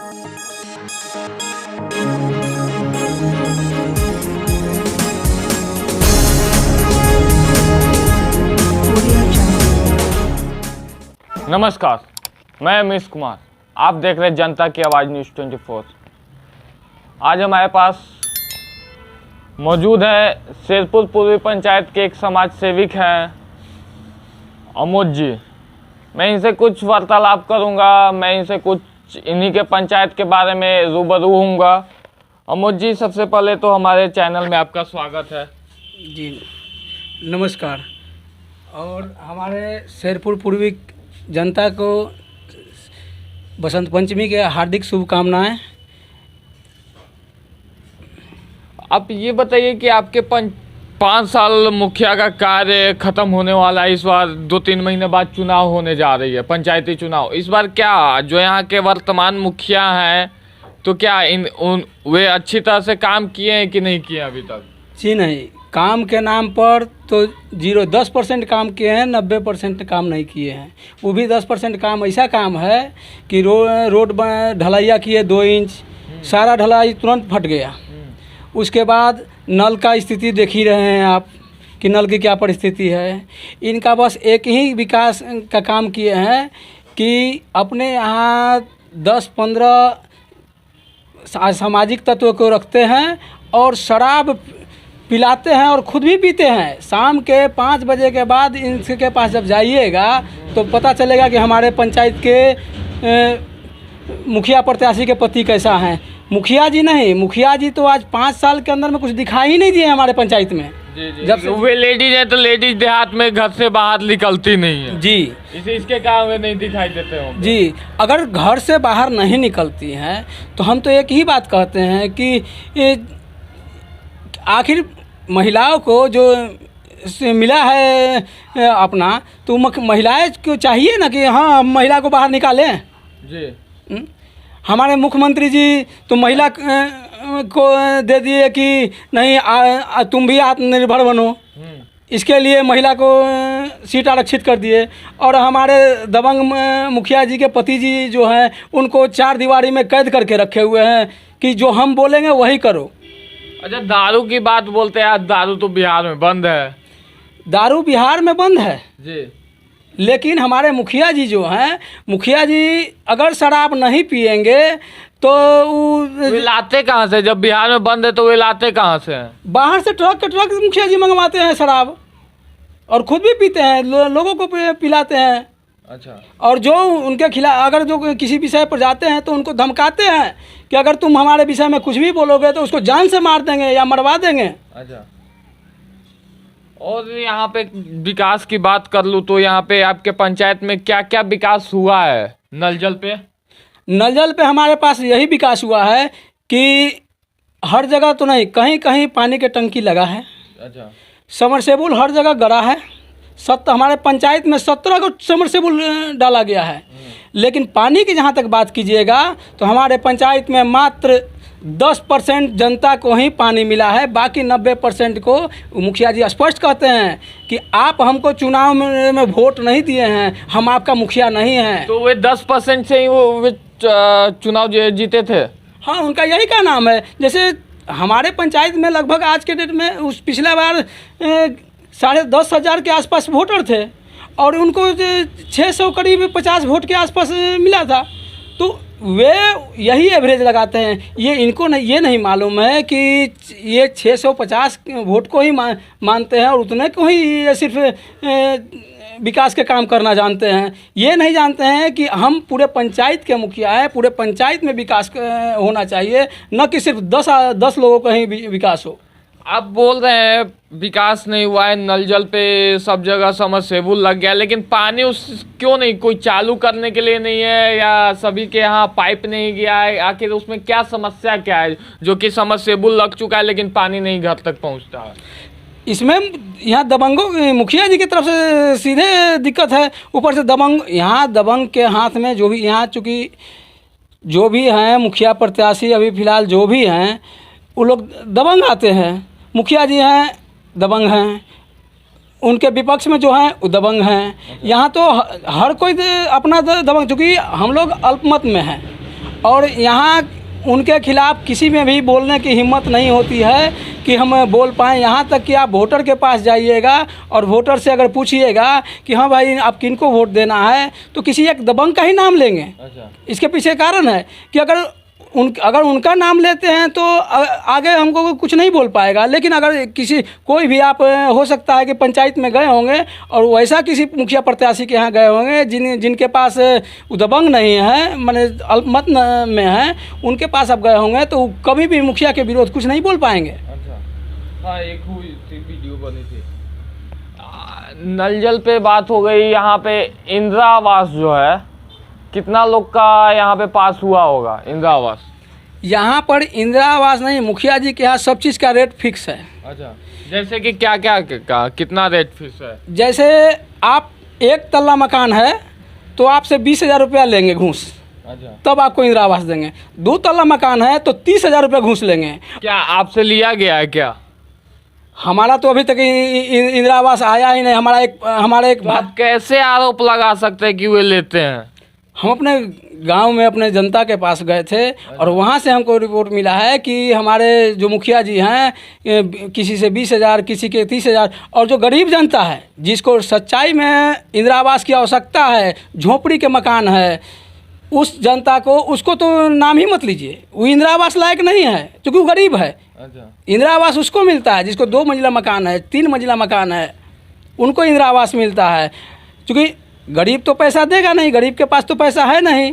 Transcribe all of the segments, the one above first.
नमस्कार, मैं अमीश कुमार। आप देख रहे हैं जनता की आवाज़ न्यूज़ 24। आज हमारे पास मौजूद है शेरपुर पूर्वी पंचायत के एक समाज सेविक हैं अमोद जी। मैं इनसे कुछ वार्तालाप करूंगा, मैं इनसे कुछ इन्हीं के पंचायत के बारे में रूबरू होऊंगा। अमोद जी, सबसे पहले तो हमारे चैनल में आपका स्वागत है। जी नमस्कार। और हमारे शेरपुर पूर्वी जनता को बसंत पंचमी के हार्दिक शुभकामनाएं। आप ये बताइए कि आपके 5 साल मुखिया का कार्य खत्म होने वाला है। इस बार 2-3 महीने बाद चुनाव होने जा रही है, पंचायती चुनाव। इस बार क्या जो यहाँ के वर्तमान मुखिया हैं, तो क्या वे अच्छी तरह से काम किए हैं कि नहीं किए अभी तक? जी नहीं, काम के नाम पर तो 10% काम किए हैं, 90% काम नहीं किए हैं। वो भी 10% काम ऐसा काम है कि रोड ढलैया किए 2 इंच, सारा ढलाई तुरंत फट गया। उसके बाद नल का स्थिति देख ही रहे हैं आप कि नल की क्या परिस्थिति है। इनका बस एक ही विकास का काम किए हैं कि अपने यहाँ 10-15 सामाजिक तत्व को रखते हैं और शराब पिलाते हैं और खुद भी पीते हैं। शाम के 5 बजे के बाद इनके पास जब जाइएगा तो पता चलेगा कि हमारे पंचायत के मुखिया प्रत्याशी के पति कैसा हैं। मुखिया जी नहीं, मुखिया जी तो आज 5 साल के अंदर में कुछ दिखाई ही नहीं दिए हमारे पंचायत में। जी। जब वे लेडीज है तो लेडीज देहात में घर से बाहर निकलती नहीं है जी, इसके कारण वे नहीं दिखाई देते हो जी। अगर घर से बाहर नहीं निकलती हैं तो हम तो एक ही बात कहते हैं कि आखिर महिलाओं को जो से मिला है अपना, तो महिलाएं को चाहिए ना कि हाँ हम महिला को बाहर निकालें जी। हमारे मुख्यमंत्री जी तो महिला को दे दिए कि नहीं तुम भी आत्मनिर्भर बनो, इसके लिए महिला को सीट आरक्षित कर दिए। और हमारे दबंग मुखिया जी के पति जी जो हैं उनको 4 दीवारी में कैद करके रखे हुए हैं कि जो हम बोलेंगे वही करो। अच्छा, दारू की बात बोलते हैं। दारू तो बिहार में बंद है। दारू बिहार में बंद है जी, लेकिन हमारे मुखिया जी जो हैं, मुखिया जी अगर शराब नहीं पिएंगे तो वे लाते कहाँ से? जब बिहार में बंद है तो वे लाते कहाँ से हैं? बाहर से ट्रक के ट्रक मुखिया जी मंगवाते हैं शराब और खुद भी पीते हैं, लोगों को पिलाते हैं। अच्छा। और जो उनके खिलाफ अगर जो किसी विषय पर जाते हैं तो उनको धमकाते हैं कि अगर तुम हमारे विषय में कुछ भी बोलोगे तो उसको जान से मार देंगे या मरवा देंगे। अच्छा। और यहाँ पे विकास की बात कर लूँ तो यहाँ पे आपके पंचायत में क्या क्या विकास हुआ है? नल जल पे हमारे पास यही विकास हुआ है कि हर जगह तो नहीं, कहीं कहीं पानी के टंकी लगा है। अच्छा। समरसेबुल हर जगह गड़ा है। हमारे पंचायत में 17 को समरसेबुल डाला गया है। लेकिन पानी की जहाँ तक बात कीजिएगा तो हमारे पंचायत में मात्र 10% जनता को ही पानी मिला है। बाकी 90% को मुखिया जी स्पष्ट कहते हैं कि आप हमको चुनाव में वोट नहीं दिए हैं, हम आपका मुखिया नहीं हैं। तो वे 10% से ही वो चुनाव जीते थे। हाँ, उनका यही का नाम है। जैसे हमारे पंचायत में लगभग आज के डेट में उस पिछला बार 10,500 के आसपास वोटर थे और उनको 600 करीब 50 वोट के आसपास मिला था। तो वे यही एवरेज लगाते हैं। ये इनको नहीं, ये नहीं मालूम है कि ये 650 वोट को ही मानते हैं और उतने को ही ये सिर्फ विकास के काम करना जानते हैं। ये नहीं जानते हैं कि हम पूरे पंचायत के मुखिया हैं, पूरे पंचायत में विकास होना चाहिए, न कि सिर्फ 10 लोगों का ही विकास हो। आप बोल रहे हैं विकास नहीं हुआ है, नल जल पे सब जगह समरसेबुल लग गया, लेकिन पानी क्यों नहीं कोई चालू करने के लिए नहीं है या सभी के यहाँ पाइप नहीं गया है? आखिर उसमें क्या समस्या क्या है जो कि समरसेबुल लग चुका है लेकिन पानी नहीं घर तक पहुँचता है? इसमें यहाँ दबंगों मुखिया जी की तरफ से सीधे दिक्कत है। ऊपर से दबंग के हाथ में जो भी यहाँ चूँकि जो भी हैं मुखिया प्रत्याशी अभी फ़िलहाल जो भी हैं वो लोग दबंग आते हैं। मुखिया जी हैं दबंग हैं, उनके विपक्ष में जो हैं वो दबंग हैं। यहाँ तो हर कोई अपना दबंग, चूँकि हम लोग अल्पमत में हैं और यहाँ उनके खिलाफ किसी में भी बोलने की हिम्मत नहीं होती है कि हम बोल पाएँ। यहाँ तक कि आप वोटर के पास जाइएगा और वोटर से अगर पूछिएगा कि हाँ भाई आप किनको वोट देना है, तो किसी एक दबंग का ही नाम लेंगे। अच्छा। इसके पीछे कारण है कि अगर उनका नाम लेते हैं तो आगे हमको कुछ नहीं बोल पाएगा। लेकिन अगर कोई भी आप हो सकता है कि पंचायत में गए होंगे और वैसा किसी मुखिया प्रत्याशी के यहाँ गए होंगे जिनके पास दबंग नहीं है, माने अल्पमत में है, उनके पास आप गए होंगे तो कभी भी मुखिया के विरोध कुछ नहीं बोल पाएंगे। अच्छा। हाँ, एक हुई थी वीडियो बनी थी। नल जल पे बात हो गई। यहाँ पे इंदिरा आवास जो है, कितना लोग का यहाँ पे पास हुआ होगा इंदिरा आवास? यहाँ पर इंदिरा आवास नहीं, मुखिया जी के यहाँ सब चीज़ का रेट फिक्स है। अच्छा, जैसे कि क्या क्या का कितना रेट फिक्स है? जैसे आप एक तल्ला मकान है तो आपसे 20,000 रुपया लेंगे घूस। अच्छा। तब आपको इंदिरा आवास देंगे। 2 तल्ला मकान है तो 30,000 रुपया घूस लेंगे। क्या आपसे लिया गया है क्या? हमारा तो अभी तक इंदिरा आवास आया ही नहीं। हमारा एक तो आप कैसे आरोप लगा सकते हैं कि वे लेते हैं? हम अपने गांव में अपने जनता के पास गए थे और वहां से हमको रिपोर्ट मिला है कि हमारे जो मुखिया जी हैं, किसी से 20,000, किसी के 30,000, और जो गरीब जनता है जिसको सच्चाई में इंदिरा आवास की आवश्यकता है, झोपड़ी के मकान है, उस जनता को, उसको तो नाम ही मत लीजिए, वो इंदिरा आवास लायक नहीं है क्योंकि वो गरीब है। अच्छा। इंदिरा आवास उसको मिलता है जिसको 2 मंजिला मकान है, 3 मंजिला मकान है, उनको इंदिरा आवास मिलता है। क्योंकि गरीब तो पैसा देगा नहीं, गरीब के पास तो पैसा है नहीं।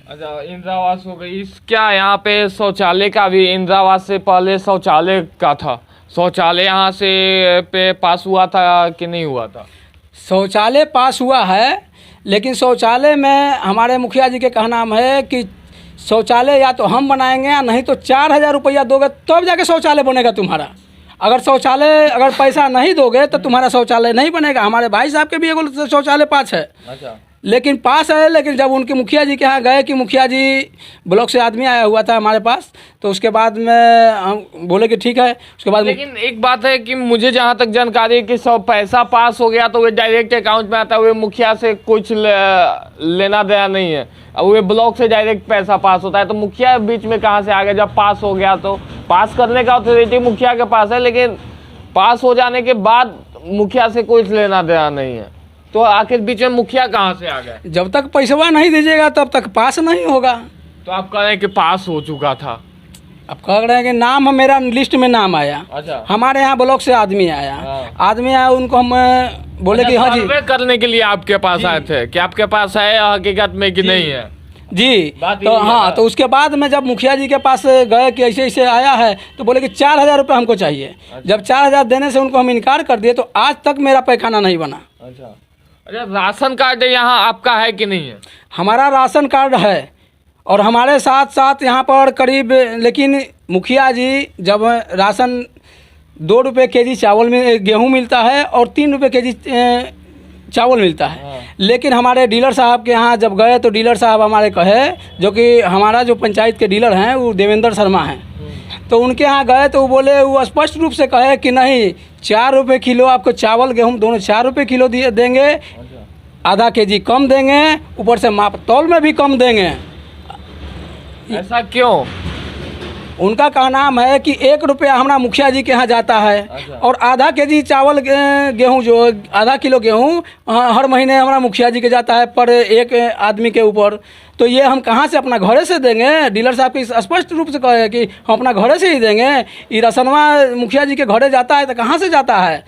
अच्छा, इंदिरा आवास हो गई। क्या यहाँ पे शौचालय का भी इंदिरा आवास से पहले शौचालय का था? शौचालय यहाँ से पे पास हुआ था कि नहीं हुआ था? शौचालय पास हुआ है, लेकिन शौचालय में हमारे मुखिया जी के कहना है कि शौचालय या तो हम बनाएंगे या नहीं तो 4,000 रुपया दोगे तब जाके शौचालय बनेगा तुम्हारा। अगर पैसा नहीं दोगे तो तुम्हारा शौचालय नहीं बनेगा। हमारे भाई साहब के भी एगो शौचालय पास है। अच्छा। लेकिन पास है, लेकिन जब उनके मुखिया जी के यहाँ गए कि मुखिया जी ब्लॉक से आदमी आया हुआ था हमारे पास, तो उसके बाद में हम बोले कि ठीक है। उसके बाद लेकिन एक बात है कि मुझे जहाँ तक जानकारी है कि सब पैसा पास हो गया तो वे डायरेक्ट अकाउंट में आता है, वे मुखिया से कुछ लेना देना नहीं है, वे ब्लॉक से डायरेक्ट पैसा पास होता है। तो मुखिया बीच में कहाँ से आ गया? जब पास हो गया तो पास करने का अथॉरिटी मुखिया के पास है, लेकिन पास हो जाने के बाद मुखिया से कुछ लेना देना नहीं है, तो आखिर बीच में मुखिया कहाँ से आ गए? जब तक पैसा नहीं दीजिएगा तब तक पास नहीं होगा। तो आप कह रहे हैं कि पास हो चुका था? अब कह रहे हैं कि नाम मेरा लिस्ट में नाम आया। अच्छा। हमारे यहाँ ब्लॉक से आदमी आया। आदमी आया, उनको हम बोले कि हाँ जी, सर्वे करने के लिए आपके पास आए थे कि आपके पास है हकीकत में कि नहीं है? जी। तो हाँ, तो उसके बाद में जब मुखिया जी के पास गए कि ऐसे ऐसे आया है, तो बोले कि 4,000 रुपये हमको चाहिए। जब 4,000 देने से उनको हम इनकार कर दिए तो आज तक मेरा पैखाना नहीं बना। अच्छा। अच्छा, राशन कार्ड यहाँ आपका है कि नहीं है? हमारा राशन कार्ड है और हमारे साथ साथ यहाँ पर करीब, लेकिन मुखिया जी जब राशन 2 रुपये केजी चावल में गेहूँ मिलता है और 3 रुपये केजी चावल मिलता है। लेकिन हमारे डीलर साहब के यहाँ जब गए तो डीलर साहब हमारे कहे, जो कि हमारा जो पंचायत के डीलर हैं वो देवेंद्र शर्मा हैं, तो उनके यहाँ गए तो वो बोले, वो स्पष्ट रूप से कहे कि नहीं, 4 रुपये किलो आपको चावल गेहूँ दोनों 4 रुपये किलो देंगे, आधा केजी कम देंगे, ऊपर से माप तौल में भी कम देंगे। ऐसा क्यों? उनका कहना है कि 1 रुपया हमारा मुखिया जी के यहाँ जाता है। अच्छा। और आधा केजी चावल गेहूँ, जो आधा किलो गेहूँ हर महीने हमारा मुखिया जी के जाता है पर एक आदमी के ऊपर। तो ये हम कहाँ से अपना घरे से देंगे? डीलर साहब की स्पष्ट रूप से कहे कि हम अपना घरे से ही देंगे। ये राशनवा मुखिया जी के घरे जाता है तो कहाँ से जाता है?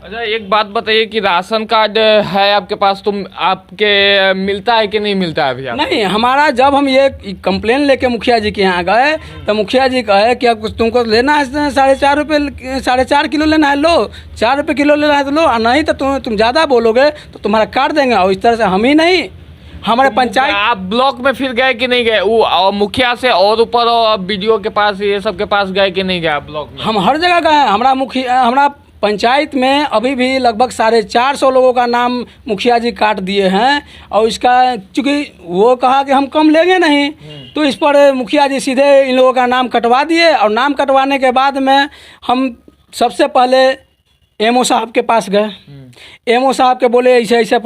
अच्छा, एक बात बताइए कि राशन कार्ड है आपके पास, तो आपके मिलता है कि नहीं मिलता है अभी? नहीं, हमारा जब हम ये कंप्लेन लेके मुखिया जी के यहाँ गए तो मुखिया जी कहे कि अब तुमको लेना है 4.5 रुपये, 4.5 किलो लेना है लो, 4 रुपये किलो लेना है तो लो, नहीं तो तुम ज़्यादा बोलोगे तो तुम्हारा काट देंगे। और इस तरह से हम ही नहीं, हमारे पंचायत। आप ब्लॉक में फिर गए कि नहीं गए? वो मुखिया से और ऊपर और बीडीओ के पास, ये सब के पास गए कि नहीं गए ब्लॉक में? हम हर जगह गए। हमारा पंचायत में अभी भी लगभग 450 लोगों का नाम मुखिया जी काट दिए हैं। और इसका चूँकि वो कहा कि हम कम लेंगे नहीं, तो इस पर मुखिया जी सीधे इन लोगों का नाम कटवा दिए। और नाम कटवाने के बाद में हम सबसे पहले एमओ साहब के पास गए, एमओ साहब के बोले ऐसे ऐसे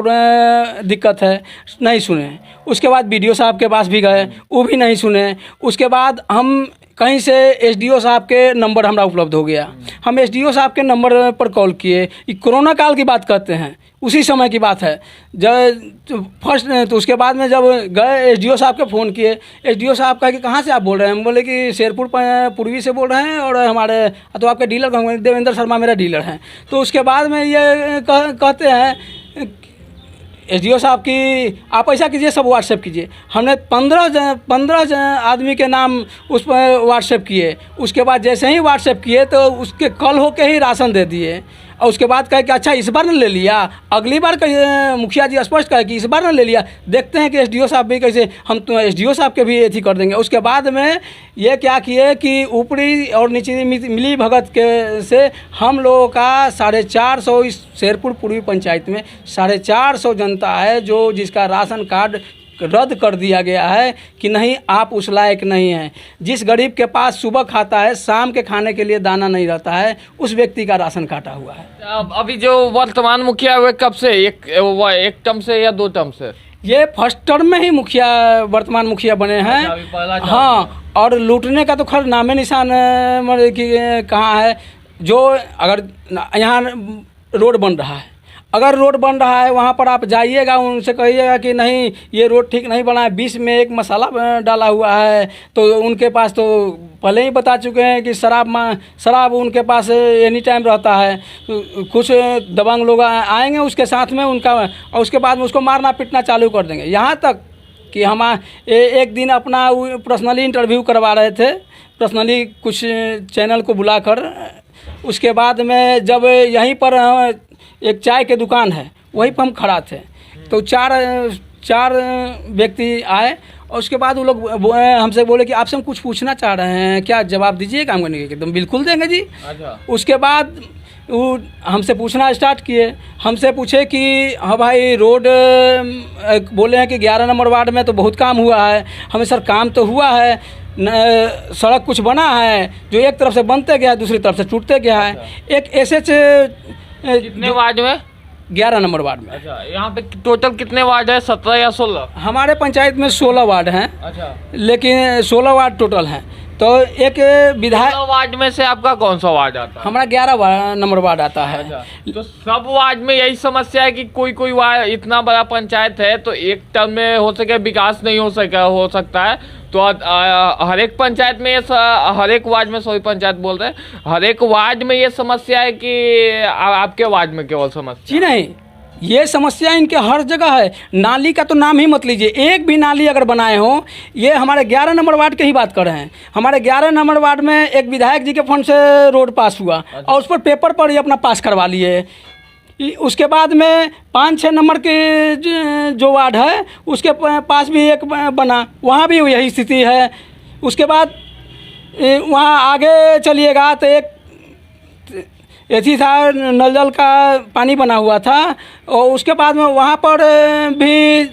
दिक्कत है, नहीं सुने। उसके बाद बीडीओ साहब के पास भी गए, वो भी नहीं सुने। उसके बाद हम कहीं से एसडीओ साहब के नंबर हमारा उपलब्ध हो गया, हम एसडीओ साहब के नंबर पर कॉल किए। ये कोरोना काल की बात करते हैं, उसी समय की बात है। जब फर्स्ट तो उसके बाद में जब गए एसडीओ साहब के फ़ोन किए, एसडीओ साहब कहा कि कहाँ से आप बोल रहे हैं? हम बोले कि शेरपुर पूर्वी से बोल रहे हैं, और हमारे तो आपके डीलर कहूँगा देवेंद्र शर्मा मेरा डीलर हैं। तो उसके बाद में ये कहते हैं एसडीओ साहब की आप ऐसा कीजिए, सब व्हाट्सएप कीजिए। हमने 15 आदमी के नाम उस पर व्हाट्सएप किए। उसके बाद जैसे ही व्हाट्सएप किए तो उसके कल होके ही राशन दे दिए। और उसके बाद कहे कि अच्छा इस बार न ले लिया, अगली बार मुखिया जी स्पष्ट कहे कि इस बार न ले लिया, देखते हैं कि एसडीओ साहब भी कैसे, हम तो एसडीओ साहब के भी एथी कर देंगे। उसके बाद में ये क्या किए कि ऊपरी और निचली मिली भगत के से हम लोगों का 450 इस शेरपुर पूर्वी पंचायत में 450 जनता है जो जिसका राशन कार्ड रद्द कर दिया गया है कि नहीं आप उस लायक नहीं हैं। जिस गरीब के पास सुबह खाता है शाम के खाने के लिए दाना नहीं रहता है, उस व्यक्ति का राशन काटा हुआ है। अभी जो वर्तमान मुखिया हुए कब से, एक टर्म से या 2 टर्म से? ये फर्स्ट टर्म में ही मुखिया वर्तमान मुखिया बने हैं। हाँ, और लूटने का तो खैर नामे निशान मतलब कि कहाँ है। जो अगर यहाँ रोड बन रहा है, अगर रोड बन रहा है वहाँ पर आप जाइएगा, उनसे कहिएगा कि नहीं ये रोड ठीक नहीं बना है, बीच में एक मसाला डाला हुआ है, तो उनके पास तो पहले ही बता चुके हैं कि शराब उनके पास एनी टाइम रहता है। तो कुछ दबंग लोग आएंगे उसके साथ में उनका, और उसके बाद में उसको मारना पीटना चालू कर देंगे। यहाँ तक कि हम एक दिन अपना पर्सनली इंटरव्यू करवा रहे थे, पर्सनली कुछ चैनल को बुलाकर। उसके बाद में जब यहीं पर एक चाय के दुकान है वहीं पर हम खड़ा थे, तो चार व्यक्ति आए, और उसके बाद वो लोग हमसे बोले कि आपसे हम कुछ पूछना चाह रहे हैं, क्या जवाब दीजिए काम करने के? तुम बिल्कुल देंगे जी। अच्छा। उसके बाद वो हमसे पूछना स्टार्ट किए, हमसे पूछे कि हाँ भाई रोड बोले हैं कि 11 नंबर वार्ड में तो बहुत काम हुआ है। हमें सर काम तो हुआ है, सड़क कुछ बना है जो एक तरफ से बनते गया है दूसरी तरफ से टूटते गया है। अच्छा। एक ऐसे कितने वार्ड में? 11 नंबर वार्ड में। अच्छा, यहाँ पे टोटल कितने वार्ड है? 17 या 16? हमारे पंचायत में 16 वार्ड हैं। अच्छा। लेकिन 16 वार्ड टोटल हैं। तो एक विधायक वार्ड में से आपका कौन सा वार्ड आता है? हमारा 11 नंबर वार्ड आता है। अच्छा। तो सब वार्ड में यही समस्या है कि कोई वार्ड, इतना बड़ा पंचायत है तो एक टर्म में हो सके विकास नहीं हो सकता है, तो हर एक पंचायत में हर एक वार्ड में, सॉरी पंचायत बोल रहे हैं, हर एक वार्ड में ये समस्या है कि आपके वार्ड में केवल समस्या? जी नहीं, ये समस्या इनके हर जगह है। नाली का तो नाम ही मत लीजिए, एक भी नाली अगर बनाए हो, ये हमारे 11 नंबर वार्ड की ही बात कर रहे हैं। हमारे 11 नंबर वार्ड में एक विधायक जी के फंड से रोड पास हुआ। अच्छा। और उस पर पेपर पर ही अपना पास करवा लिए। उसके बाद में 5-6 नंबर के जो वार्ड है उसके पास भी एक बना, वहाँ भी यही स्थिति है। उसके बाद वहाँ आगे चलिएगा तो एक ऐसी था, नल जल का पानी बना हुआ था, और उसके बाद में वहाँ पर भी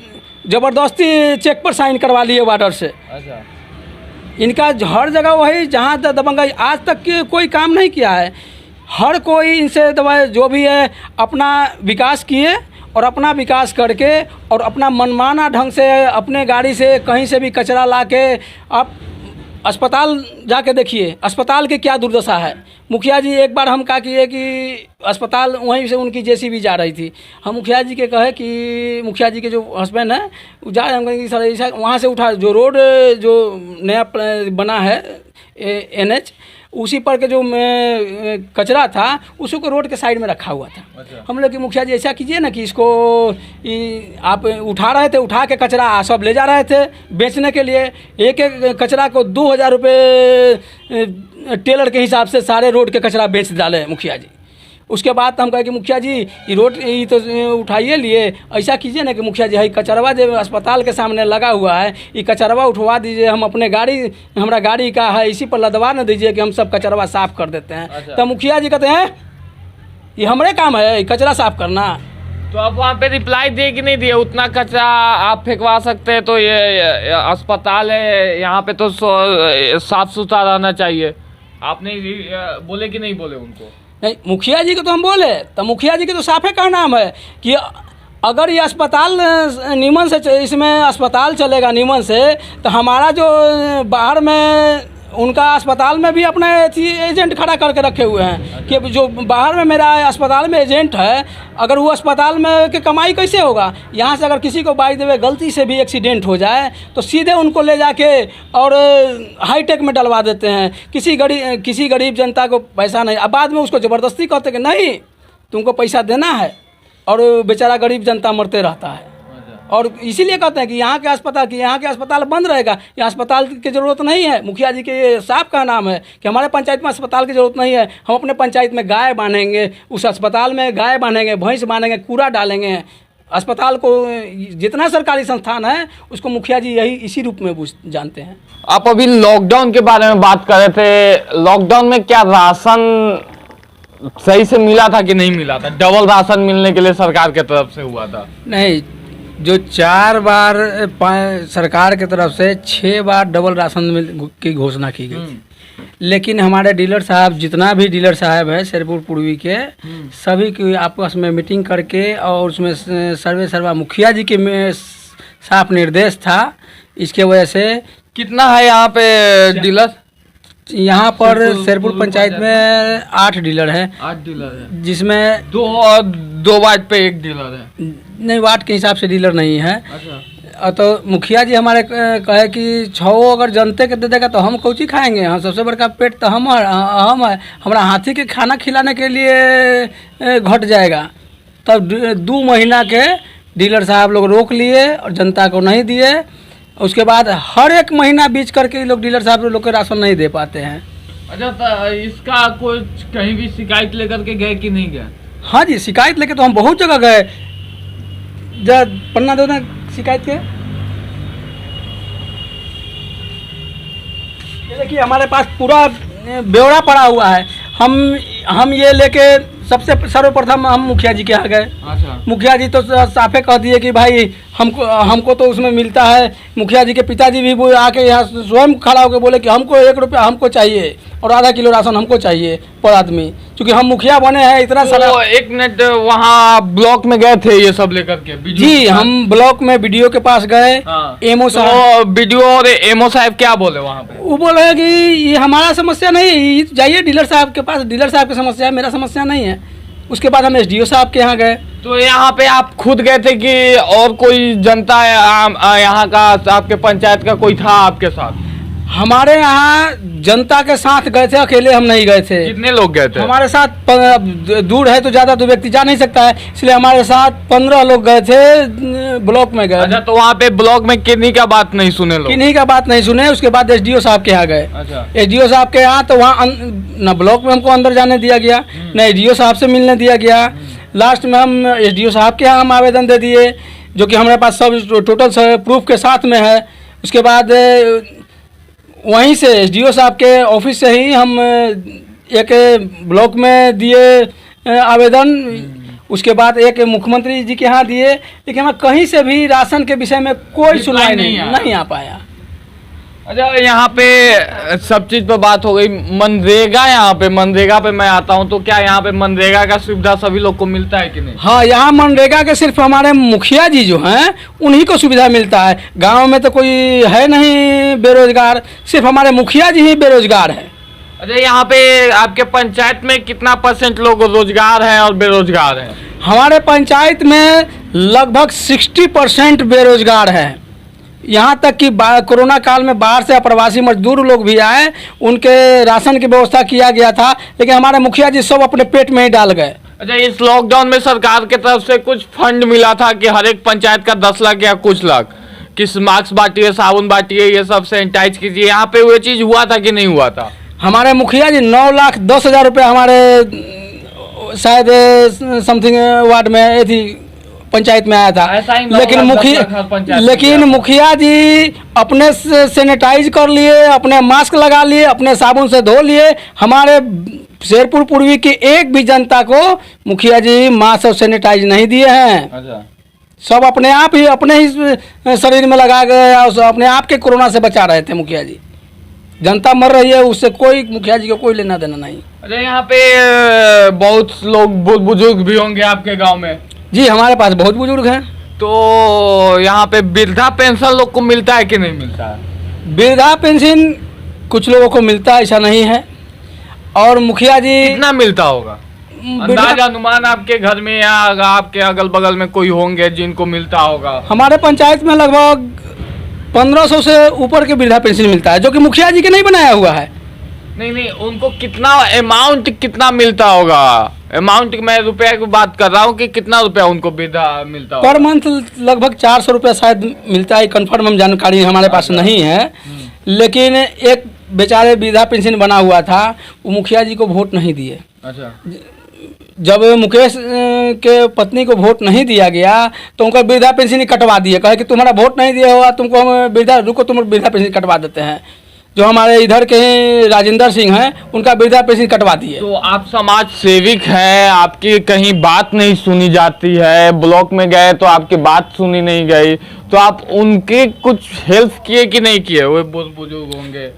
ज़बरदस्ती चेक पर साइन करवा लिए वार्डर से। अच्छा। इनका हर जगह वही, जहाँ दबंगाई आज तक कोई काम नहीं किया है। हर कोई इनसे दबाए जो भी है अपना विकास किए, और अपना विकास करके और अपना मनमाना ढंग से अपने गाड़ी से कहीं से भी कचरा ला के आप अस्पताल जाके देखिए, अस्पताल की क्या दुर्दशा है। मुखिया जी एक बार हम कहा किए कि अस्पताल वहीं से उनकी जेसीबी जा रही थी, हम मुखिया जी के कहे कि मुखिया जी के जो हस्बैंड हैं जा रहे, हम कहें कि सर ऐसा वहाँ से उठा, जो रोड जो नया बना है NH, उसी पर के जो कचरा था उसी को रोड के साइड में रखा हुआ था। अच्छा। हम लोग कि मुखिया जी ऐसा कीजिए ना कि इसको आप उठा रहे थे, उठा के कचरा सब ले जा रहे थे बेचने के लिए, एक एक कचरा को 2000 रुपये टेलर के हिसाब से सारे रोड के कचरा बेच डाले मुखिया जी। उसके बाद हम कहे कि मुखिया जी ये रोड ये तो उठाइए लिए, ऐसा कीजिए ना कि मुखिया जी कचरवा जो अस्पताल के सामने लगा हुआ है ये कचरवा उठवा दीजिए, हम अपने गाड़ी, हमारा गाड़ी का है इसी पर लदवा न दीजिए कि हम सब कचरवा साफ़ कर देते हैं। अच्छा। तो मुखिया जी कहते हैं ये हमारे काम है कचरा साफ़ करना। तो आप वहाँ पे रिप्लाई दिए कि नहीं दिए? उतना कचरा आप फेंकवा सकते हैं तो ये अस्पताल है, यहाँ पे तो साफ़ सुथरा रहना चाहिए, आपने बोले कि नहीं बोले उनको? नहीं, मुखिया जी को तो हम बोले, तो मुखिया जी के तो साफे का नाम है कि अगर ये अस्पताल नीमन से, इसमें अस्पताल चलेगा नीमन से, तो हमारा जो बाहर में उनका अस्पताल में भी अपना एजेंट खड़ा करके रखे हुए हैं कि जो बाहर में मेरा अस्पताल में एजेंट है, अगर वो अस्पताल में के कमाई कैसे होगा। यहाँ से अगर किसी को बाई देवे गलती से भी एक्सीडेंट हो जाए तो सीधे उनको ले जाके और हाईटेक में डलवा देते हैं। किसी गरीब जनता को पैसा नहीं, अब बाद में उसको ज़बरदस्ती कहते कि नहीं तुमको पैसा देना है, और बेचारा गरीब जनता मरते रहता है। और इसीलिए कहते हैं कि यहाँ के अस्पताल बंद रहेगा, यहाँ अस्पताल की ज़रूरत नहीं है। मुखिया जी के ये साफ का नाम है कि हमारे पंचायत में अस्पताल की ज़रूरत नहीं है, हम अपने पंचायत में गाय बांधेंगे, उस अस्पताल में गाय बांधेंगे, भैंस बांधेंगे, कूड़ा डालेंगे। अस्पताल को जितना सरकारी संस्थान है उसको मुखिया जी इसी रूप में जानते हैं। आप अभी लॉकडाउन के बारे में बात कर रहे थे, लॉकडाउन में क्या राशन सही से मिला था कि नहीं मिला था? डबल राशन मिलने के लिए सरकार की तरफ से हुआ था? नहीं, जो 4 बार सरकार की तरफ से 6 बार डबल राशन की घोषणा की गई थी, लेकिन हमारे डीलर साहब, जितना भी डीलर साहब है शेरपुर पूर्वी के, सभी की आपस में मीटिंग करके और उसमें सर्वा मुखिया जी के में साफ निर्देश था। इसके वजह से कितना है यहाँ पे डीलर? यहाँ पर शेरपुर पंचायत में 8 डीलर हैं। 8 डीलर है, जिसमें दो वार्ड पे 1 डीलर है। नहीं, वार्ड के हिसाब से डीलर नहीं है। अच्छा। तो मुखिया जी हमारे कहे कि 6 अगर जनते के दे देगा तो हम कौची खाएंगे, हम सबसे बड़का पेट तो हम है, हमारा हाथी के खाना खिलाने के लिए घट जाएगा। तब 2 महीना के डीलर साहब लोग रोक लिए और जनता को नहीं दिए। उसके बाद हर एक महीना बीच करके लोग डीलर साहब लोग के राशन नहीं दे पाते हैं। अच्छा, तो इसका कुछ कहीं भी शिकायत लेकर के गए कि नहीं गए? हाँ जी, शिकायत लेके तो हम बहुत जगह गए। जब पन्ना दो ना शिकायत के, ये देखिए हमारे पास पूरा ब्यौरा पड़ा हुआ है। हम ये लेके सबसे सर्वप्रथम हम मुखिया जी के यहाँ गए। अच्छा। मुखिया जी तो साफे कह दिए कि भाई हमको तो उसमें मिलता है। मुखिया जी के पिताजी भी आके यहाँ स्वयं खड़ा होकर बोले कि हमको 1 रुपया हमको चाहिए और आधा किलो राशन हमको चाहिए पर आदमी, क्योंकि हम मुखिया बने हैं इतना सारा। 1 मिनट, वहाँ ब्लॉक में गए थे ये सब लेकर के? जी, हम ब्लॉक में बीडीओ के पास गए। एमओ साहब, बीडीओ और एमओ साहब क्या बोले वहाँ पे? वो बोले कि ये हमारा समस्या नहीं है, जाइए डीलर साहब के पास, डीलर साहब की समस्या है, मेरा समस्या नहीं है। उसके बाद हम एसडीओ साहब के यहाँ गए। तो यहाँ पे आप खुद गए थे कि और कोई जनता यहाँ का, आपके पंचायत का कोई था आपके साथ? हमारे यहाँ जनता के साथ गए थे, अकेले हम नहीं गए थे। कितने लोग गए थे हमारे साथ? दूर है तो ज़्यादा तो व्यक्ति जा नहीं सकता है, इसलिए हमारे साथ 15 लोग गए थे, ब्लॉक में गए। अच्छा, तो वहाँ पे ब्लॉक में किन्हीं का बात नहीं सुने लोग? किन्हीं का बात नहीं सुने। उसके बाद एसडीओ साहब के यहाँ गए। अच्छा। एसडीओ साहब के यहाँ तो वहाँ न ब्लॉक में हमको अंदर जाने दिया गया, न एसडीओ साहब से मिलने दिया गया। लास्ट में हम एसडीओ साहब के यहाँ हम आवेदन दे दिए, जो कि हमारे पास सब टोटल प्रूफ के साथ में है। उसके बाद वहीं से एसडीओ साहब के ऑफिस से ही हम एक ब्लॉक में दिए आवेदन। उसके बाद एक मुख्यमंत्री जी के यहाँ दिए, लेकिन हमें कहीं से भी राशन के विषय में कोई सुनवाई नहीं आ पाया। अच्छा, यहाँ पे सब चीज पे बात हो गई। मनरेगा, यहाँ पे मनरेगा पे मैं आता हूँ, तो क्या यहाँ पे मनरेगा का सुविधा सभी लोग को मिलता है कि नहीं? हाँ, यहाँ मनरेगा के सिर्फ हमारे मुखिया जी जो हैं उन्हीं को सुविधा मिलता है। गांव में तो कोई है नहीं बेरोजगार, सिर्फ हमारे मुखिया जी ही बेरोजगार है। अच्छा, यहाँ पे आपके पंचायत में कितना % लोग रोजगार हैं और बेरोजगार हैं? हमारे पंचायत में लगभग 60% बेरोजगार है। यहाँ तक कि कोरोना काल में बाहर से अप्रवासी मजदूर लोग भी आए, उनके राशन की व्यवस्था किया गया था, लेकिन हमारे मुखिया जी सब अपने पेट में ही डाल गए। अच्छा, इस लॉकडाउन में सरकार की तरफ से कुछ फंड मिला था कि हर एक पंचायत का 10 लाख या कुछ लाख, किस मास्क बांटिए, साबुन बांटिए, ये सब सैनिटाइज कीजिए, यहाँ पे वो चीज़ हुआ था कि नहीं हुआ था? हमारे मुखिया जी 9,10,000 रुपये हमारे शायद समथिंग वार्ड में थी पंचायत में आया था। लेकिन मुखिया जी अपने सैनिटाइज कर लिए, अपने मास्क लगा लिए, अपने साबुन से धो लिए। हमारे शेरपुर पूर्वी की एक भी जनता को मुखिया जी मास्क और सैनिटाइज नहीं दिए हैं। अच्छा। सब अपने आप ही अपने ही शरीर में लगा गए और अपने आप के कोरोना से बचा रहे थे मुखिया जी। जनता मर रही है, उससे कोई मुखिया जी को कोई लेना देना नहीं। अच्छा, यहाँ पे बहुत लोग बुजुर्ग भी होंगे आपके गांव में? जी, हमारे पास बहुत बुजुर्ग हैं। तो यहाँ पे वृद्धा पेंशन लोग को मिलता है कि नहीं मिलता है? वृद्धा पेंशन कुछ लोगों को मिलता है, ऐसा नहीं है। और मुखिया जी कितना मिलता होगा अंदाजा अनुमान आपके घर में या आपके अगल बगल में कोई होंगे जिनको मिलता होगा? हमारे पंचायत में लगभग 1500 से ऊपर के वृद्धा पेंशन मिलता है, जो कि मुखिया जी के नहीं बनाया हुआ है। नहीं, उनको कितना अमाउंट कितना मिलता होगा? अमाउंट मैं रुपया की बात कर रहा हूँ कि कितना रुपया उनको वृद्धा मिलता होगा? पर मंथ लगभग 400 रुपया शायद मिलता है, कंफर्म हम जानकारी हमारे पास नहीं है। लेकिन एक बेचारे वृद्धा पेंशन बना हुआ था, वो मुखिया जी को वोट नहीं दिए। अच्छा, जब मुकेश के पत्नी को वोट नहीं दिया गया तो उनका वृद्धा पेंशन ही कटवा दिए, कहे कि तुम्हारा वोट नहीं दिया हुआ, तुमको हम तुम वृद्धा पेंशन कटवा देते हैं। जो हमारे इधर के राजेंद्र सिंह हैं, उनका वृद्धा पेंशन कटवा दिए। तो आप समाज सेविक हैं, आपकी कहीं बात नहीं सुनी जाती है, ब्लॉक में गए तो आपकी बात सुनी नहीं गई, तो आप उनके कुछ हेल्प किए कि नहीं किए? वो बुजुर्ग होंगे,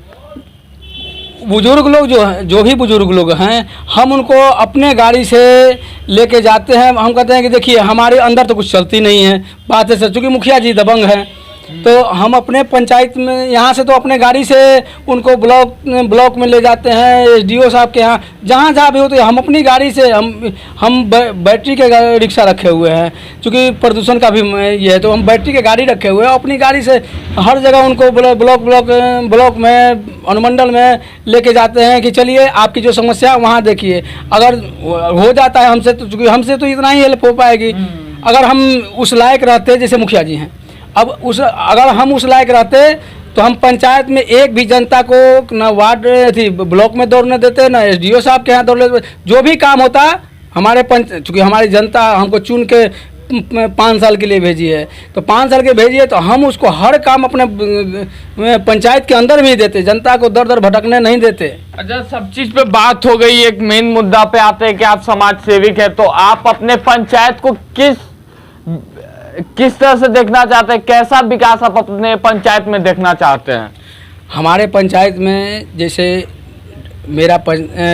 बुजुर्ग लोग जो भी बुजुर्ग लोग हैं, हम उनको अपने गाड़ी से लेके जाते हैं। हम कहते हैं कि देखिए हमारे अंदर तो कुछ चलती नहीं है, बात है सर, चूँकि मुखिया जी दबंग हैं, तो हम अपने पंचायत में यहाँ से तो अपने गाड़ी से उनको ब्लॉक में ले जाते हैं, एसडीओ साहब के यहाँ, जहाँ भी होते हैं हम अपनी गाड़ी से हम बैटरी के रिक्शा रखे हुए हैं, क्योंकि प्रदूषण का भी ये है, तो हम बैटरी के गाड़ी रखे हुए हैं, अपनी गाड़ी से हर जगह उनको ब्लॉक में अनुमंडल में लेके जाते हैं कि चलिए आपकी जो समस्या है वहाँ देखिए। अगर हो जाता है हमसे, तो चूँकि हमसे तो इतना ही हेल्प हो पाएगी। अगर हम उस लायक रहते जैसे मुखिया जी हैं, अगर हम उस लायक रहते तो हम पंचायत में एक भी जनता को ना वार्ड थी ब्लॉक में दौड़ने देते, ना एसडीओ साहब के यहाँ दौड़ने देते। जो भी काम होता हमारे चूँकि हमारी जनता हमको चुन के 5 साल के लिए भेजी है, तो 5 साल के भेजी है तो हम उसको हर काम अपने पंचायत के अंदर भी देते, जनता को दर दर भटकने नहीं देते। अच्छा, सब चीज पे बात हो गई, एक मेन मुद्दा पे आते हैं कि आप समाज सेविक है, तो आप अपने पंचायत को किस तरह से देखना चाहते हैं? कैसा विकास आप अपने पंचायत में देखना चाहते हैं? हमारे पंचायत में जैसे मेरा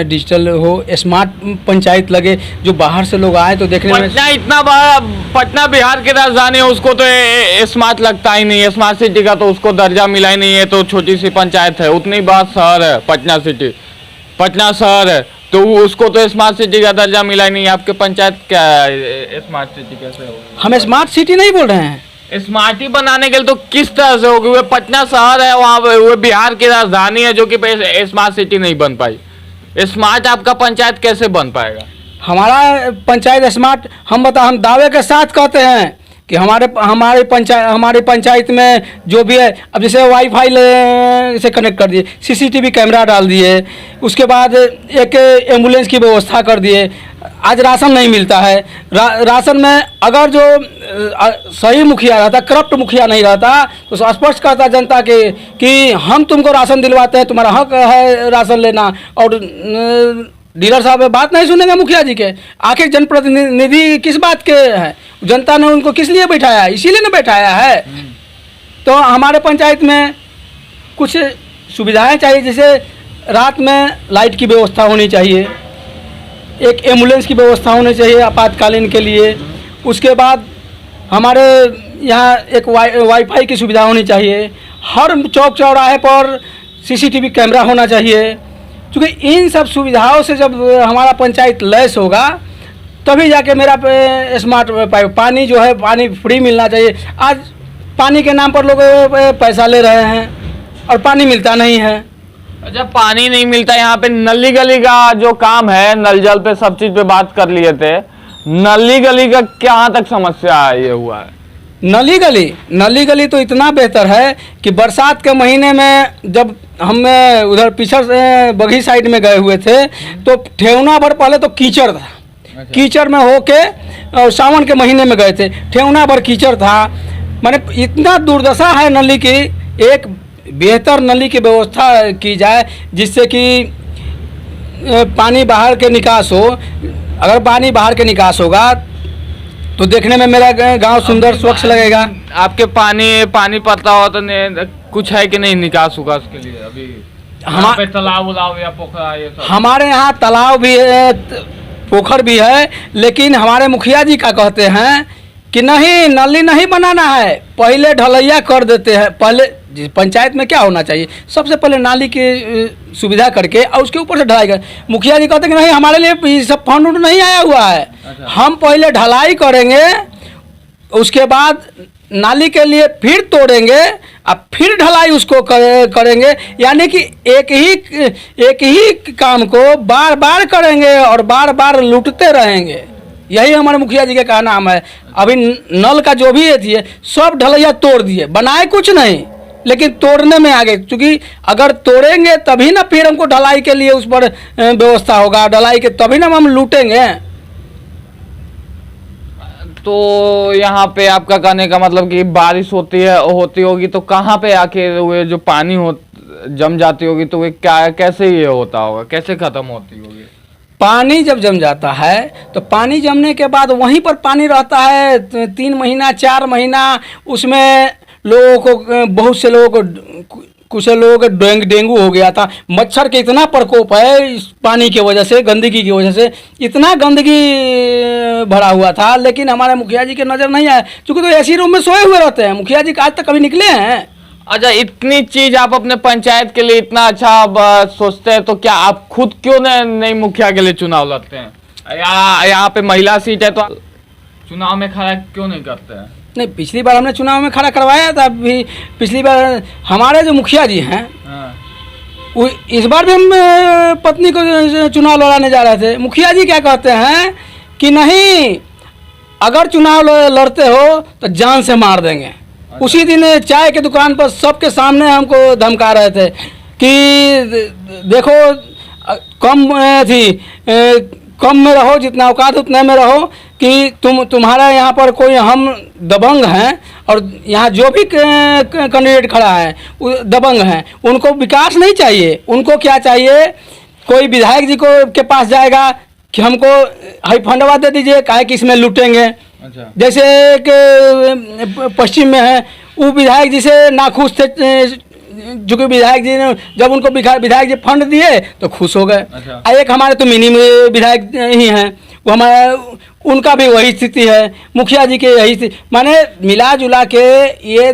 डिजिटल हो, स्मार्ट पंचायत लगे, जो बाहर से लोग आए तो देखने में। पटना इतना बड़ा, पटना बिहार की राजधानी है, उसको तो स्मार्ट लगता ही नहीं है, स्मार्ट सिटी का तो उसको दर्जा मिला ही नहीं है, तो छोटी सी पंचायत है, उतनी बड़ा शहर है पटना सिटी, पटना शहर है, तो उसको तो स्मार्ट सिटी का दर्जा मिला ही नहीं। आपके पंचायत क्या है, स्मार्ट सिटी कैसे होगी? हम स्मार्ट सिटी नहीं बोल रहे हैं, स्मार्ट ही बनाने के लिए तो किस तरह से होगी? वो पटना शहर है, वहाँ वो बिहार की राजधानी है, जो कि स्मार्ट सिटी नहीं बन पाई। स्मार्ट आपका पंचायत कैसे बन पाएगा? हमारा पंचायत स्मार्ट हम दावे के साथ कहते हैं कि हमारी पंचायत में जो भी है, अब जैसे वाईफाई से कनेक्ट कर दिए, सीसीटीवी कैमरा डाल दिए, उसके बाद एक एम्बुलेंस की व्यवस्था कर दिए। आज राशन नहीं मिलता है, राशन में अगर जो सही मुखिया रहता, करप्ट मुखिया नहीं रहता, तो स्पष्ट करता जनता के कि हम तुमको राशन दिलवाते हैं, तुम्हारा हक है राशन लेना। और डीलर साहब बात नहीं सुनेंगे मुखिया जी के। आखिर जनप्रतिनिधि किस बात के हैं? जनता ने उनको किस लिए बैठाया है? इसीलिए न बैठाया है। तो हमारे पंचायत में कुछ सुविधाएं चाहिए, जैसे रात में लाइट की व्यवस्था होनी चाहिए, एक एम्बुलेंस की व्यवस्था होनी चाहिए आपातकालीन के लिए। उसके बाद हमारे यहाँ एक वाईफाई की सुविधा होनी चाहिए, हर चौक चौराहे पर सीसीटीवी कैमरा होना चाहिए। क्योंकि इन सब सुविधाओं से जब हमारा पंचायत लैस होगा तभी जाके मेरा स्मार्ट पानी जो है, पानी फ्री मिलना चाहिए। आज पानी के नाम पर लोग पैसा ले रहे हैं और पानी मिलता नहीं है। अच्छा, पानी नहीं मिलता। यहाँ पे नली गली का जो काम है, नल जल पे सब चीज पे बात कर लिए थे, नली गली का कहाँ तक समस्या ये हुआ है? नली गली तो इतना बेहतर है कि बरसात के महीने में जब हम उधर पिछड़ बघी साइड में गए हुए थे तो ठेवना भर पहले तो कीचड़ था। अच्छा। कीचड़ में होके सावन के महीने में गए थे, ठेवना भर कीचड़ था। माने इतना दुर्दशा है नली की। एक बेहतर नली की व्यवस्था की जाए जिससे कि पानी बाहर के निकास हो। अगर पानी बाहर के निकास होगा तो देखने में मेरा गांव सुंदर स्वच्छ लगेगा। आपके पानी पता हो तो कुछ है कि नहीं निकास होगा उसके लिए? अभी यहाँ पे तालाब उलाब या पोखरा ये सब? हमारे यहाँ तालाब भी है, पोखर भी है, लेकिन हमारे मुखिया जी क्या कहते हैं कि नहीं, नाली नहीं बनाना है, पहले ढलैया कर देते हैं। पहले पंचायत में क्या होना चाहिए, सबसे पहले नाली की सुविधा करके और उसके ऊपर से ढलाई कर। मुखिया जी कहते हैं कि नहीं, हमारे लिए ये सब फंड उंड नहीं आया हुआ है। अच्छा। हम पहले ढलाई करेंगे, उसके बाद नाली के लिए फिर तोड़ेंगे, अब फिर ढलाई उसको करेंगे। यानी कि एक ही काम को बार बार करेंगे और बार बार लूटते रहेंगे। यही हमारे मुखिया जी का कहना है। अभी नल का जो भी थी सब ढलैया तोड़ दिए, बनाए कुछ नहीं, लेकिन तोड़ने में आ गए। क्योंकि अगर तोड़ेंगे तभी ना फिर हमको ढलाई के लिए उस पर व्यवस्था होगा, ढलाई के तभी ना हम लूटेंगे। तो यहाँ पे आपका कहने का मतलब कि बारिश होती होगी तो कहाँ पे आके हुए जो पानी जम जाती होगी, तो वे क्या कैसे ये होता होगा, कैसे खत्म होती होगी? पानी जब जम जाता है तो पानी जमने के बाद वहीं पर पानी रहता है 3 महीना 4 महीना। उसमें लोगों को, बहुत से लोगों को, कुछ लोगों को डेंगू हो गया था। मच्छर के इतना प्रकोप है इस पानी की वजह से, गंदगी की वजह से इतना गंदगी भरा हुआ था। लेकिन हमारे मुखिया जी के नज़र नहीं आया, क्योंकि तो एसी रूम में सोए हुए रहते हैं। मुखिया जी आज तक कभी निकले हैं? अच्छा, इतनी चीज आप अपने पंचायत के लिए इतना अच्छा सोचते हैं, तो क्या आप खुद क्यों नहीं मुखिया के लिए चुनाव लड़ते हैं? यहाँ पे महिला सीट है तो चुनाव में खड़ा क्यों नहीं करते हैं? नहीं, पिछली बार हमने चुनाव में खड़ा करवाया था। अभी पिछली बार हमारे जो मुखिया जी हैं, वो इस बार भी हम पत्नी को चुनाव लड़ाने जा रहे थे। मुखिया जी क्या कहते हैं कि नहीं, अगर चुनाव लड़ते हो तो जान से मार देंगे। उसी दिन चाय की दुकान पर सबके सामने हमको धमका रहे थे कि देखो कम में रहो, जितना औकात उतने में रहो, कि तुम्हारा यहाँ पर कोई हम दबंग हैं और यहाँ जो भी कैंडिडेट खड़ा है वो दबंग हैं। उनको विकास नहीं चाहिए, उनको क्या चाहिए, कोई विधायक जी के पास जाएगा कि हमको हाई फंडवा दे दीजिए, काहे कि इसमें लूटेंगे। अच्छा। जैसे कि पश्चिम में है, वो विधायक जी से नाखुश थे, जो कि विधायक जी ने जब उनको विधायक जी फंड दिए तो खुश हो गए। अच्छा। एक हमारे तो मिनी विधायक ही हैं, वो हमारे, उनका भी वही स्थिति है, मुखिया जी के यही स्थिति। माने मिला जुला के ये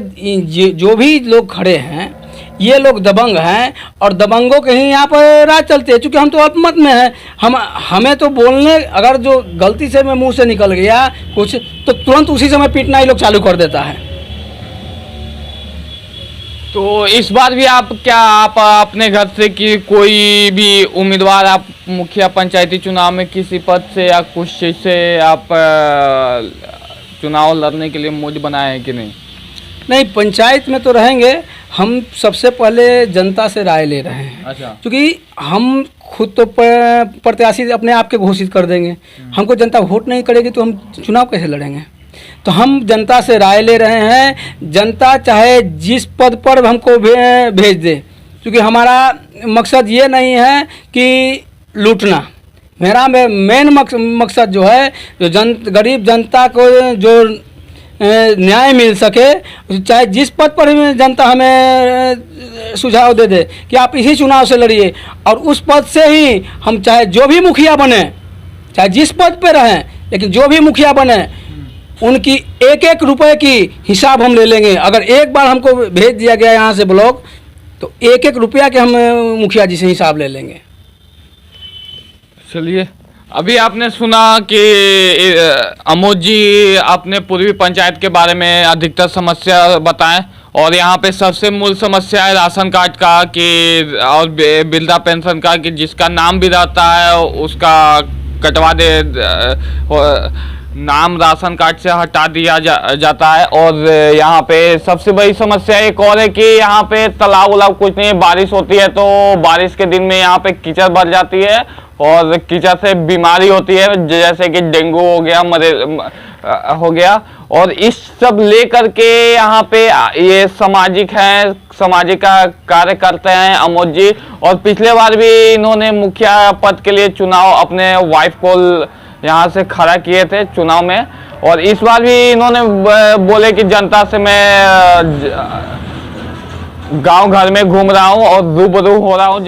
जो भी लोग खड़े हैं, ये लोग दबंग हैं और दबंगों के ही यहाँ पर राज चलते हैं। चूँकि हम तो अपमत में हैं, हमें तो बोलने, अगर जो गलती से मैं मुंह से निकल गया कुछ, तो तुरंत उसी समय पीटना ही लोग चालू कर देता है। तो इस बार भी आप अपने घर से कि कोई भी उम्मीदवार आप मुखिया पंचायती चुनाव में किसी पद से या कुछ चीज़ से आप चुनाव लड़ने के लिए मूड बनाए हैं कि नहीं? नहीं, पंचायत में तो रहेंगे। हम सबसे पहले जनता से राय ले रहे हैं। अच्छा। क्योंकि हम खुद तो प्रत्याशी अपने आप के घोषित कर देंगे, हमको जनता वोट नहीं करेगी तो हम चुनाव कैसे लड़ेंगे? तो हम जनता से राय ले रहे हैं। जनता चाहे जिस पद पर हमको भेज दे, क्योंकि हमारा मकसद ये नहीं है कि लूटना। मेरा मेन मकसद जो है, जो गरीब जनता को जो न्याय मिल सके, चाहे जिस पद पर जनता हमें सुझाव दे दे कि आप इसी चुनाव से लड़िए, और उस पद से ही हम चाहे जो भी मुखिया बने, चाहे जिस पद पर रहें, लेकिन जो भी मुखिया बने उनकी एक रुपए की हिसाब हम ले लेंगे। अगर एक बार हमको भेज दिया गया यहाँ से ब्लॉक, तो एक रुपया के हम मुखिया जी से हिसाब ले लेंगे। चलिए, अभी आपने सुना कि अमोद जी अपने पूर्वी पंचायत के बारे में अधिकतर समस्या बताएं, और यहाँ पे सबसे मूल समस्या है राशन कार्ड का कि और वृद्धा पेंशन का, कि जिसका नाम भी रहता है उसका कटवा दे, नाम राशन कार्ड से हटा दिया जाता है। और यहाँ पे सबसे बड़ी समस्या एक और है कि यहाँ पे तालाब उलाब कुछ नहीं है। बारिश होती है तो बारिश के दिन में यहाँ पे कीचड़ भर जाती है और कीचड़ से बीमारी होती है, जैसे कि डेंगू हो गया, मलेरिया हो गया। और इस सब लेकर के यहाँ पे ये सामाजिक का कार्य करते हैं अमोद जी। और पिछले बार भी इन्होंने मुखिया पद के लिए चुनाव अपने वाइफ को यहाँ से खड़ा किए थे चुनाव में, और इस बार भी इन्होंने बोले कि जनता से मैं गांव घर में घूम रहा हूँ और रूबरू हो रहा हूँ